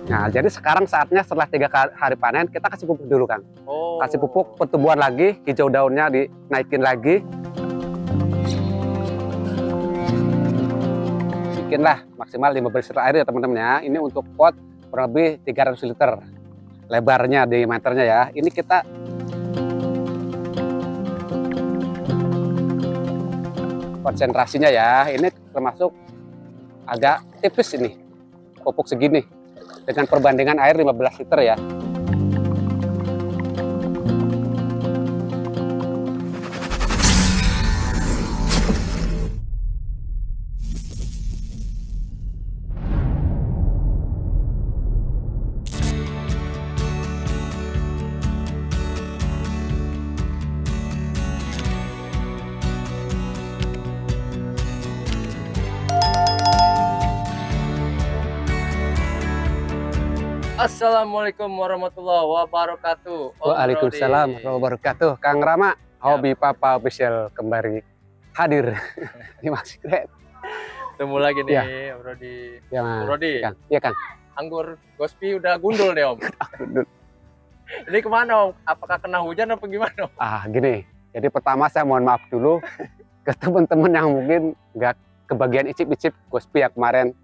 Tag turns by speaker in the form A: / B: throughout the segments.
A: Nah, jadi sekarang saatnya setelah 3 hari panen, kita kasih pupuk dulu, Kang.
B: Oh.
A: Kasih pupuk, pertumbuhan lagi, hijau daunnya dinaikin lagi. Bikinlah maksimal 15 liter air ya teman-teman ya. Ini untuk pot kurang lebih 300 liter. Lebarnya, diameternya ya. Ini kita konsentrasinya ya. Ini termasuk agak tipis ini. Pupuk segini. Dengan perbandingan air 15 liter ya.
B: Assalamualaikum warahmatullahi wabarakatuh.
A: Waalaikumsalam warahmatullahi wabarakatuh. Kang Rama, Hobi Papa Official kembali hadir. Terima kasih.
B: Ketemu lagi nih,
A: Ya.
B: Om Rodi.
A: Ya,
B: Om Rodi,
A: Kang. Iya, Kang.
B: anggur Gospi udah gundul nih, Om. Ini kemana, Om? Apakah kena hujan apa gimana, Om?
A: Gini. Jadi pertama saya mohon maaf dulu ke teman-teman yang mungkin nggak kebagian icip-icip Gospi ya kemarin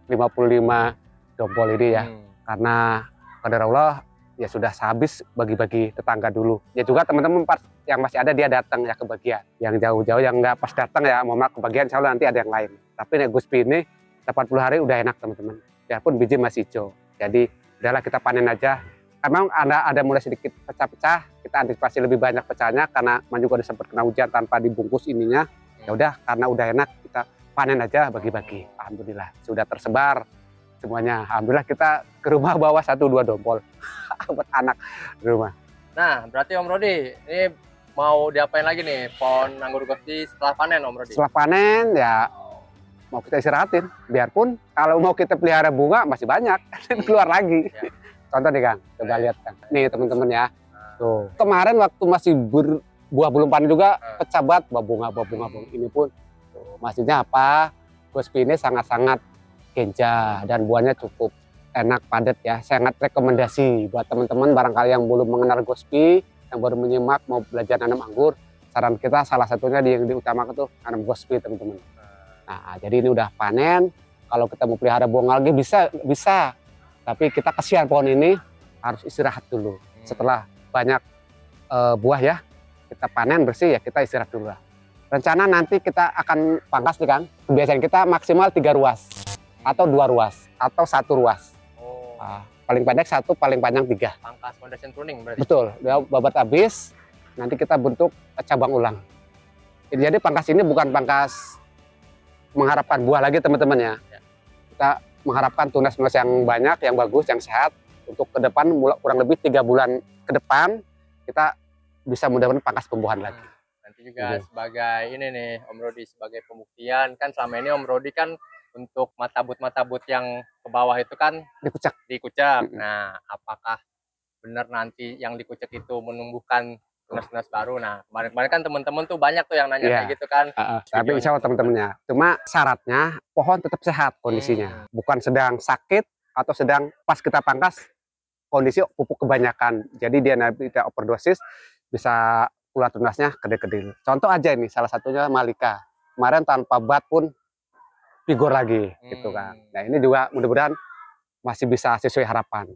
A: 55 dompol ini ya. Karena qadar Allah ya sudah habis bagi-bagi tetangga dulu. Ya juga teman-teman pas yang masih ada dia datang ya kebagian. Yang jauh-jauh yang nggak pas datang ya mohon maaf kebagian, insya Allah nanti ada yang lain. Tapi nih Gospi ini 80 hari udah enak teman-teman. Ya pun biji masih hijau. Jadi udahlah kita panen aja. Memang ada mulai sedikit pecah-pecah. Kita antisipasi lebih banyak pecahnya karena juga udah sempat kena hujan tanpa dibungkus ininya. Ya udah karena udah enak kita panen aja bagi-bagi. Alhamdulillah sudah tersebar semuanya. Alhamdulillah kita ke rumah bawa 1-2 dompol buat anak di rumah.
B: Nah, berarti Om Rodi, ini mau diapain lagi nih pohon anggur Gospi setelah panen, Om Rodi?
A: Setelah panen ya mau kita istirahatin. Biarpun kalau mau kita pelihara bunga masih banyak, keluar lagi.
B: Ya.
A: Contoh nih Kang, coba lihat Kang. Nih teman-teman ya. Tuh. Kemarin waktu masih berbuah belum panen juga pecah banget bunga. Ini pun tuh, maksudnya apa? Gospi ini sangat-sangat genja dan buahnya cukup enak, padat ya. Sangat rekomendasi buat teman-teman barangkali yang belum mengenal Gospi, yang baru menyimak mau belajar nanam anggur. Saran kita salah satunya yang diutamakan tuh nanam Gospi teman-teman. Nah, jadi ini udah panen. Kalau kita mau pelihara bunga lagi bisa. Tapi kita kasihan pohon ini harus istirahat dulu. Setelah banyak buah ya, kita panen bersih ya kita istirahat dulu lah. Rencana nanti kita akan pangkas nih Kang. Kebiasaan kita maksimal 3 ruas. Atau 2 ruas, atau 1 ruas. Paling pendek 1, paling panjang 3.
B: Pangkas foundation pruning berarti?
A: Betul, udah babat habis, nanti kita bentuk cabang ulang. Jadi pangkas ini bukan pangkas mengharapkan buah lagi teman-teman ya. Kita mengharapkan tunas-tunas yang banyak, yang bagus, yang sehat. Untuk ke depan, kurang lebih 3 bulan ke depan, kita bisa mudah-mudahan pangkas pembuahan lagi.
B: Nanti juga sebagai ini nih, Om Rodi, sebagai pembuktian, kan selama ini Om Rodi kan untuk matabut yang ke bawah itu kan dikucek. Nah, apakah benar nanti yang dikucek itu menumbuhkan tunas-tunas baru? Nah, kemarin kan teman-teman tuh banyak tuh yang nanya kayak gitu kan.
A: Tapi insya Allah teman-temannya. Cuma syaratnya pohon tetap sehat kondisinya. Bukan sedang sakit atau sedang pas kita pangkas kondisi pupuk kebanyakan. Jadi dia nanti tidak overdosis, bisa keluar tunasnya kedil-kedil. Contoh aja ini, salah satunya Malika. Kemarin tanpa bat pun vigor lagi gitu kan. Nah ini juga mudah-mudahan masih bisa sesuai harapan,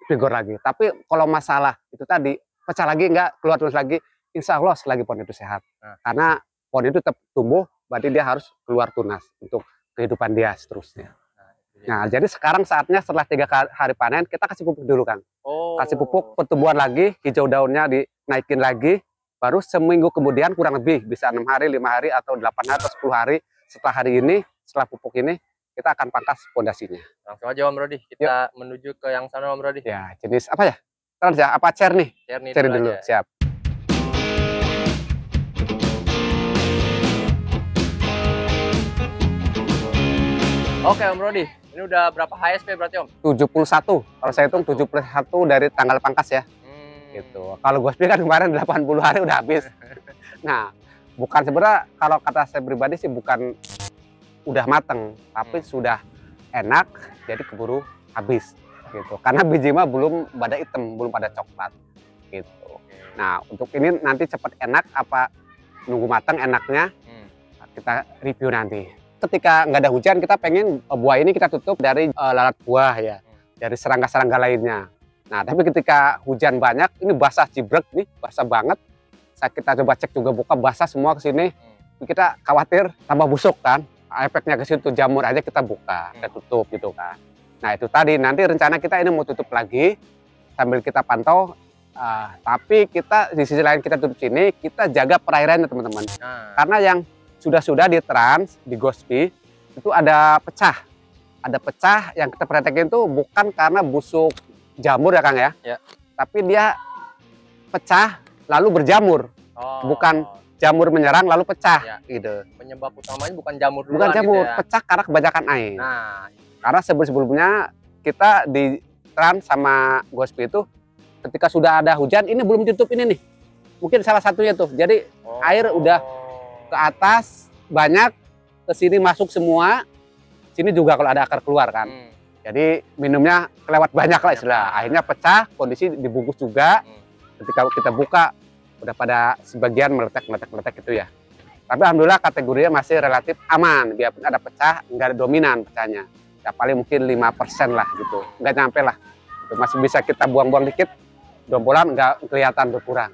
A: vigor lagi. Tapi kalau masalah itu tadi pecah lagi enggak keluar tunas lagi, insya Allah selagi pohon itu sehat. Karena pohon itu tetap tumbuh, berarti dia harus keluar tunas untuk kehidupan dia seterusnya. Nah jadi sekarang saatnya setelah 3 hari panen kita kasih pupuk dulu Kang. Kasih pupuk, pertumbuhan lagi, hijau daunnya dinaikin lagi. Baru seminggu kemudian kurang lebih bisa 6 hari, 5 hari atau 8 hari atau 10 hari setelah hari ini. Setelah pupuk ini kita akan pangkas pondasinya.
B: Langsung aja Om Rodi, kita menuju ke yang sana Om Rodi.
A: Ya, jenis apa ya? Terus ya, apa cer nih? Cer dulu,
B: aja.
A: siap.
B: Oke Om Rodi, ini udah berapa HSP berarti Om?
A: 71, kalau saya hitung 71 dari tanggal pangkas ya. Gitu. Kalau Gospi kan kemarin 80 hari udah habis. Nah, bukan sebenarnya kalau kata saya pribadi sih bukan udah mateng, tapi sudah enak, jadi keburu habis. gitu. Karena biji mah belum pada hitam, belum pada coklat gitu. Nah, untuk ini nanti cepat enak apa nunggu matang enaknya kita review nanti. Ketika nggak ada hujan, kita pengen buah ini kita tutup dari lalat buah ya, dari serangga-serangga lainnya. Nah, tapi ketika hujan banyak, ini basah cibrek nih, basah banget. Kita coba cek juga buka basah semua ke sini. Kita khawatir tambah busuk kan. Efeknya ke situ, jamur aja kita buka, kita tutup gitu kan. Nah, itu tadi nanti rencana kita ini mau tutup lagi sambil kita pantau. Tapi kita di sisi lain kita tutup sini, kita jaga perairannya teman-teman. Karena yang sudah di trans di Gospi itu ada pecah yang kita perhatikan itu bukan karena busuk jamur ya Kang ya, tapi dia pecah lalu berjamur, bukan jamur menyerang lalu pecah gitu.
B: Penyebab utamanya bukan jamur duluan,
A: bukan jamur,
B: gitu ya?
A: Pecah karena kebanyakan air.
B: Nah,
A: karena sebelumnya kita di trans sama Gospi itu ketika sudah ada hujan ini belum tutup ini nih, mungkin salah satunya tuh. Jadi air udah ke atas banyak, ke sini masuk semua, sini juga kalau ada akar keluar kan. Jadi minumnya kelewat banyak lah istilah. Akhirnya pecah, kondisi dibungkus juga. Ketika kita buka udah pada sebagian meletek gitu ya. Tapi alhamdulillah kategorinya masih relatif aman, biarpun ada pecah, nggak ada dominan pecahnya. Ya paling mungkin 5% lah gitu, nggak nyampe lah. Itu masih bisa kita buang-buang dikit, dombolan nggak kelihatan berkurang.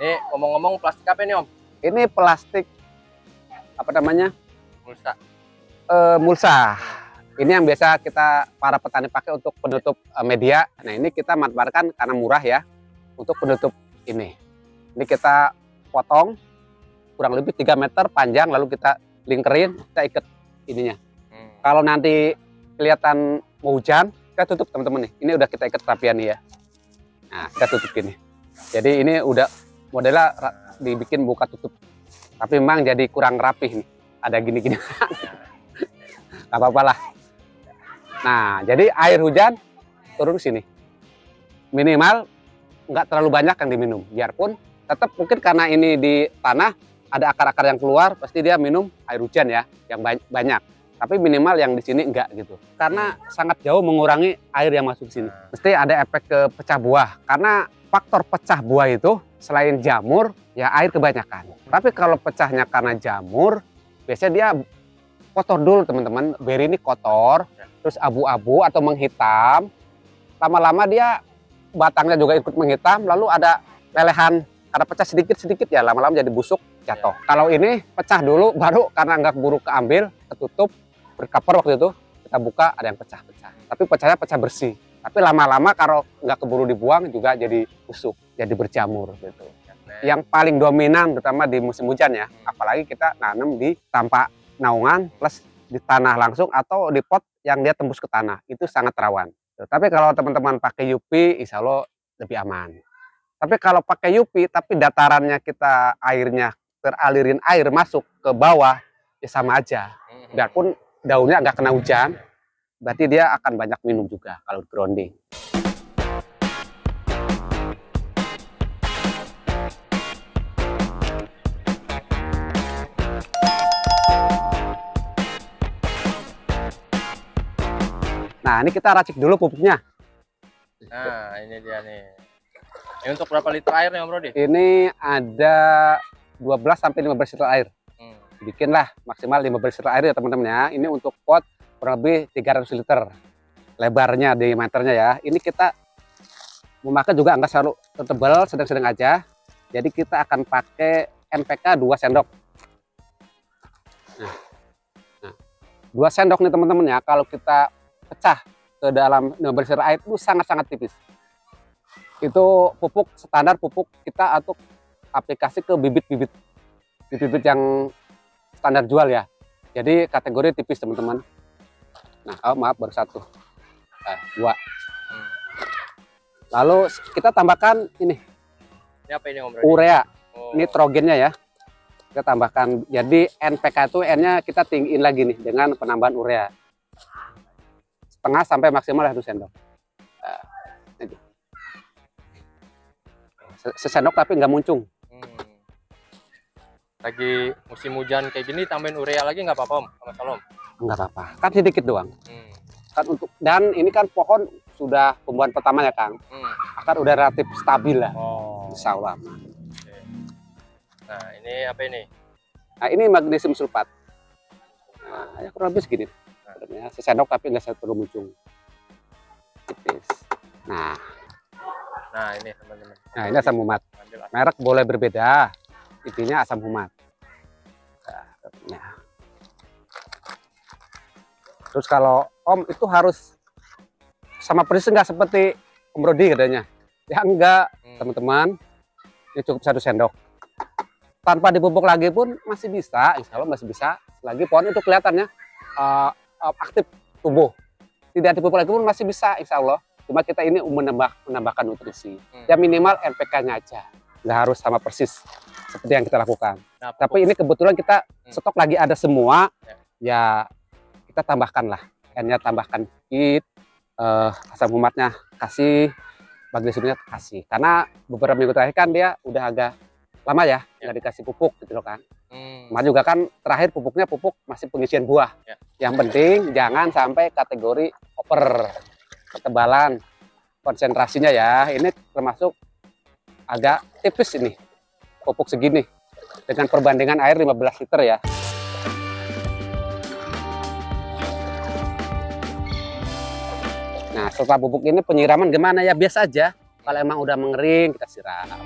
B: Ini ngomong-ngomong plastik apa ini Om?
A: Ini plastik apa namanya?
B: Mulsa.
A: Mulsa. Ini yang biasa kita para petani pakai untuk penutup media. Nah ini kita manfaatkan karena murah ya untuk penutup ini. Ini kita potong kurang lebih 3 meter panjang, lalu kita lingkerin, kita ikat ininya. Kalau nanti kelihatan mau hujan, kita tutup teman-teman nih. Ini udah kita ikat rapian nih ya. Nah kita tutup gini. Jadi ini udah modelnya dibikin buka tutup. Tapi memang jadi kurang rapih nih. Ada gini-gini. Gak apa-apa lah. Nah, jadi air hujan turun sini. Minimal nggak terlalu banyak yang diminum. Biarpun tetap mungkin karena ini di tanah ada akar-akar yang keluar, pasti dia minum air hujan ya, yang banyak. Tapi minimal yang di sini enggak gitu. Karena sangat jauh mengurangi air yang masuk sini. Mesti ada efek ke pecah buah. Karena faktor pecah buah itu selain jamur, ya air kebanyakan. Tapi kalau pecahnya karena jamur, biasanya dia kotor dulu teman-teman. Beri ini kotor, terus abu-abu atau menghitam. Lama-lama dia batangnya juga ikut menghitam, lalu ada lelehan. Karena pecah sedikit-sedikit ya, lama-lama jadi busuk, jatuh. Kalau ini pecah dulu, baru karena nggak keburu keambil, ketutup, berkaper waktu itu, kita buka ada yang pecah-pecah. Tapi pecahnya pecah bersih. Tapi lama-lama kalau nggak keburu dibuang juga jadi busuk, jadi berjamur gitu. Yang paling dominan terutama di musim hujan ya, apalagi kita nanam di tanpa naungan plus di tanah langsung atau di pot yang dia tembus ke tanah, itu sangat rawan. Tapi kalau teman-teman pakai UP, insya Allah lebih aman. Tapi kalau pakai UP tapi datarannya kita airnya teralirin air masuk ke bawah, ya sama aja. Biarpun daunnya nggak kena hujan, berarti dia akan banyak minum juga kalau grounding. Nah, ini kita racik dulu pupuknya.
B: Nah, ini dia nih. Ini untuk berapa liter air nih Om Rodi?
A: Ini ada 12 sampai 15 liter air. Bikinlah maksimal 15 liter air ya teman-teman ya. Ini untuk pot kurang lebih 300 liter. Lebarnya di meternya ya. Ini kita memakai juga nggak selalu tebal, sedang-sedang aja. Jadi kita akan pakai NPK 2 sendok. Nah, 2 sendok nih teman-teman ya. Kalau kita pecah ke dalam 15 liter air itu sangat-sangat tipis. Itu pupuk standar pupuk kita untuk aplikasi ke bibit-bibit yang standar jual ya. Jadi kategori tipis teman-teman. Nah, maaf baru 1. 2. Lalu kita tambahkan ini.
B: Ini apa ini Om Rodi?
A: Urea. Nitrogennya ya. Kita tambahkan. Jadi NPK itu N-nya kita tinggiin lagi nih dengan penambahan urea. Setengah sampai maksimal 1 sendok. Sesendok tapi nggak muncung.
B: Lagi musim hujan kayak gini tambahin urea lagi nggak apa-apa Om? Sama Salom?
A: Nggak apa-apa, kan sedikit doang. Kan dan ini kan pohon sudah tumbuhan pertama ya Kang. Akar udah relatif stabil lah. Insya Allah.
B: Oke. Nah ini apa ini?
A: Nah ini magnesium sulfat. Nah ya kurang lebih segini. Sesendok tapi nggak satu muncung. Tipis. Nah
B: Ini teman-teman.
A: Nah ini asam humat. Merek boleh berbeda. Intinya asam humat. Nah. Terus kalau Om itu harus sama persis nggak seperti Om Rodi katanya? Ya enggak, teman-teman. Ini cukup 1 sendok. Tanpa dipupuk lagi pun masih bisa, insya Allah masih bisa. Lagi pohon itu kelihatannya aktif tumbuh. Tidak dipupuk lagi pun masih bisa, insya Allah. Cuma kita ini menambahkan nutrisi. Ya minimal NPK-nya aja. Nggak harus sama persis seperti yang kita lakukan.
B: Nah,
A: tapi ini kebetulan kita stok lagi ada semua. Ya kita tambahkan lah. N-nya tambahkan dikit. Asam humatnya kasih. Magnesiumnya kasih. Karena beberapa minggu terakhir kan dia udah agak lama ya. Nggak dikasih pupuk gitu loh kan. Cuma juga kan terakhir pupuknya pupuk masih pengisian buah. Yang penting jangan sampai kategori over. Ketebalan konsentrasinya ya ini termasuk agak tipis ini pupuk segini dengan perbandingan air 15 liter ya. Nah setelah pupuk ini penyiraman gimana ya biasa aja, kalau emang udah mengering kita siram. Nah,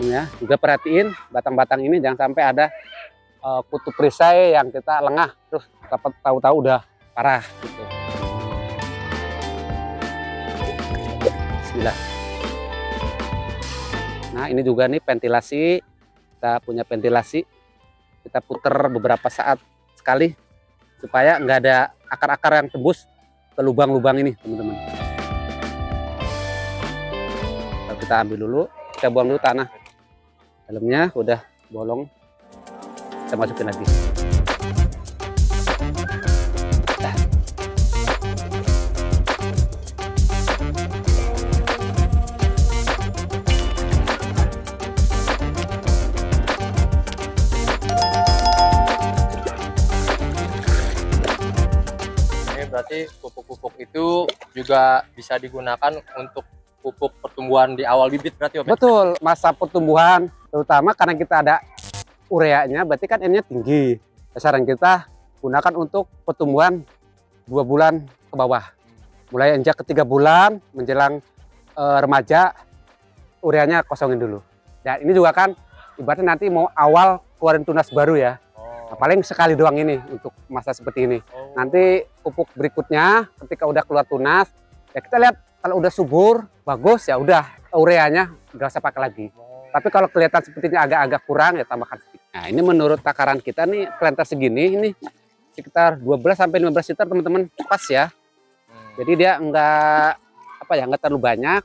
A: ya juga perhatiin batang-batang ini jangan sampai ada kutu perisai yang kita lengah terus dapat tahu-tahu udah parah gitu. Bismillah. Nah ini juga nih ventilasi, kita punya ventilasi, kita puter beberapa saat sekali supaya nggak ada akar-akar yang tembus ke lubang-lubang ini teman-teman. Kita ambil dulu, kita buang dulu tanah dalamnya udah bolong. Kita masukin lagi. Nah.
B: Ini berarti pupuk-pupuk itu juga bisa digunakan untuk pupuk pertumbuhan di awal bibit berarti Om?
A: Betul, masa pertumbuhan terutama karena kita ada ureanya berarti kan N-nya tinggi. Saran kita gunakan untuk pertumbuhan 2 bulan ke bawah. Mulai injak ke 3 bulan menjelang remaja ureanya kosongin dulu. Dan ini juga kan ibaratnya nanti mau awal keluarin tunas baru ya. Nah, paling sekali doang ini untuk masa seperti ini. Nanti pupuk berikutnya ketika udah keluar tunas ya kita lihat kalau udah subur bagus ya udah ureanya nggak usah pakai lagi. Tapi kalau kelihatan sepertinya agak-agak kurang ya tambahkan sedikit. Nah ini menurut takaran kita nih planter segini ini sekitar 12-15 liter teman-teman pas ya. Jadi dia enggak terlalu banyak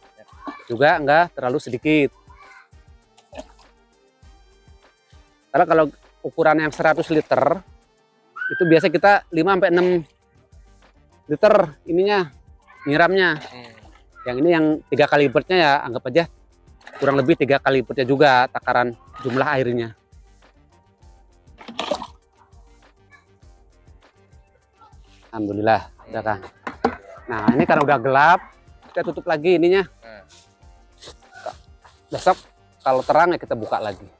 A: juga enggak terlalu sedikit. Karena kalau ukuran yang 100 liter itu biasa kita 5-6 liter ininya nyiramnya. Yang ini yang 3 kali lipatnya ya anggap aja kurang lebih 3 kali lipatnya juga takaran jumlah airnya. Alhamdulillah udah kan. Nah ini karena udah gelap kita tutup lagi ininya. Besok kalau terang ya kita buka lagi.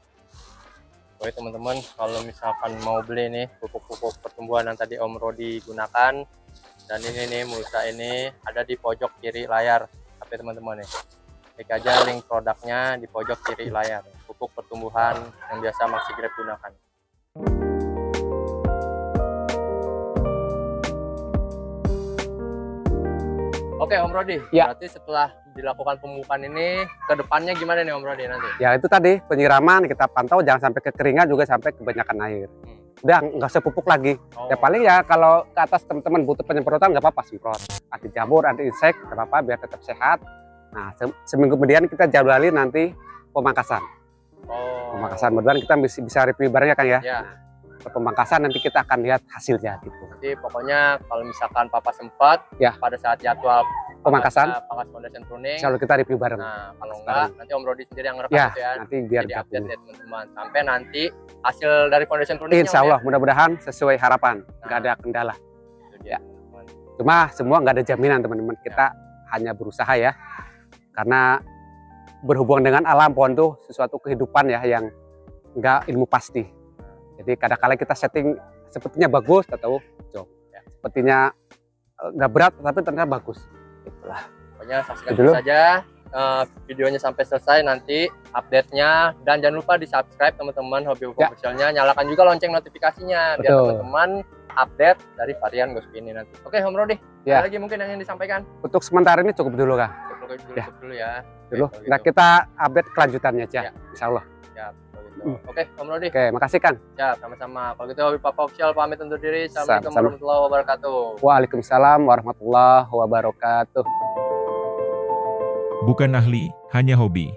B: Oke teman-teman, kalau misalkan mau beli nih pupuk-pupuk pertumbuhan yang tadi Om Rodi gunakan, dan ini nih mulsa ini ada di pojok kiri layar HP teman-teman nih. Klik aja link produknya di pojok kiri layar. Pupuk pertumbuhan yang biasa Maxigrep gunakan. Oke Om Rodi,
A: ya.
B: Berarti setelah dilakukan pemupukan ini, ke depannya gimana nih Om Rodi nanti?
A: Ya itu tadi penyiraman kita pantau jangan sampai kekeringan juga sampai kebanyakan air. Udah nggak usah pupuk lagi. Ya paling ya kalau ke atas teman-teman butuh penyemprotan nggak apa-apa semprot. Anti jamur, anti insek nggak apa-apa biar tetap sehat. Nah seminggu kemudian kita jadwalin nanti pemangkasan. Pemangkasan mudah-mudahan kita bisa review barengnya kan ya. Nah, pemangkasan nanti kita akan lihat hasilnya gitu.
B: Jadi pokoknya kalau misalkan Papa sempat ya pada saat jadwal
A: pemangkasan.
B: Pangkas foundation pruning.
A: Insya Allah kita review bareng.
B: Nah, kalau
A: Bareng.
B: enggak nanti Om Rodi sendiri yang ngerekam
A: Ya,
B: itu ya.
A: nanti biar
B: Jadi
A: gabung.
B: update ya teman-teman. Sampai nanti hasil dari foundation pruning.
A: Insya Allah mudah-mudahan sesuai harapan, nggak
B: Nah.
A: ada kendala.
B: Itu dia, teman-teman.
A: Cuma semua nggak ada jaminan teman-teman. Kita hanya berusaha ya, karena berhubungan dengan alam pohon tuh sesuatu kehidupan ya yang nggak ilmu pasti. Jadi kadang-kala kita setting sepertinya bagus, atau
B: Ya.
A: sepertinya nggak berat tapi ternyata bagus. Itulah.
B: Pokoknya saksikan
A: Dulu.
B: saja videonya sampai selesai nanti update-nya, dan jangan lupa di subscribe teman-teman hobi
A: Ya.
B: officialnya, nyalakan juga lonceng notifikasinya biar
A: Betul.
B: teman-teman update dari varian Gospi ini nanti. Oke Om Rodi,
A: Ya.
B: ada lagi mungkin yang ingin disampaikan?
A: Untuk sementara ini cukup dulu Kang. Ya.
B: Cukup dulu ya.
A: Dulu.
B: Oke, kalau
A: Nah
B: gitu.
A: kita update kelanjutannya aja.
B: Ya.
A: Insya Allah.
B: Siap, kalau gitu. Oke Om Rodi,
A: Oke, makasih Kang.
B: siap, sama-sama. Kalau gitu Hobi Papa Official pamit undur diri. Assalamualaikum
A: Sama-sama.
B: warahmatullahi wabarakatuh.
A: Waalaikumsalam warahmatullahi wabarakatuh.
C: Bukan ahli, hanya hobi.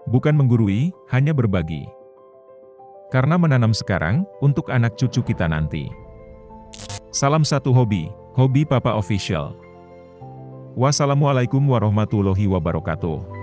C: Bukan menggurui, hanya berbagi. Karena menanam sekarang, untuk anak cucu kita nanti. Salam satu hobi, Hobi Papa Official. Wassalamualaikum warahmatullahi wabarakatuh.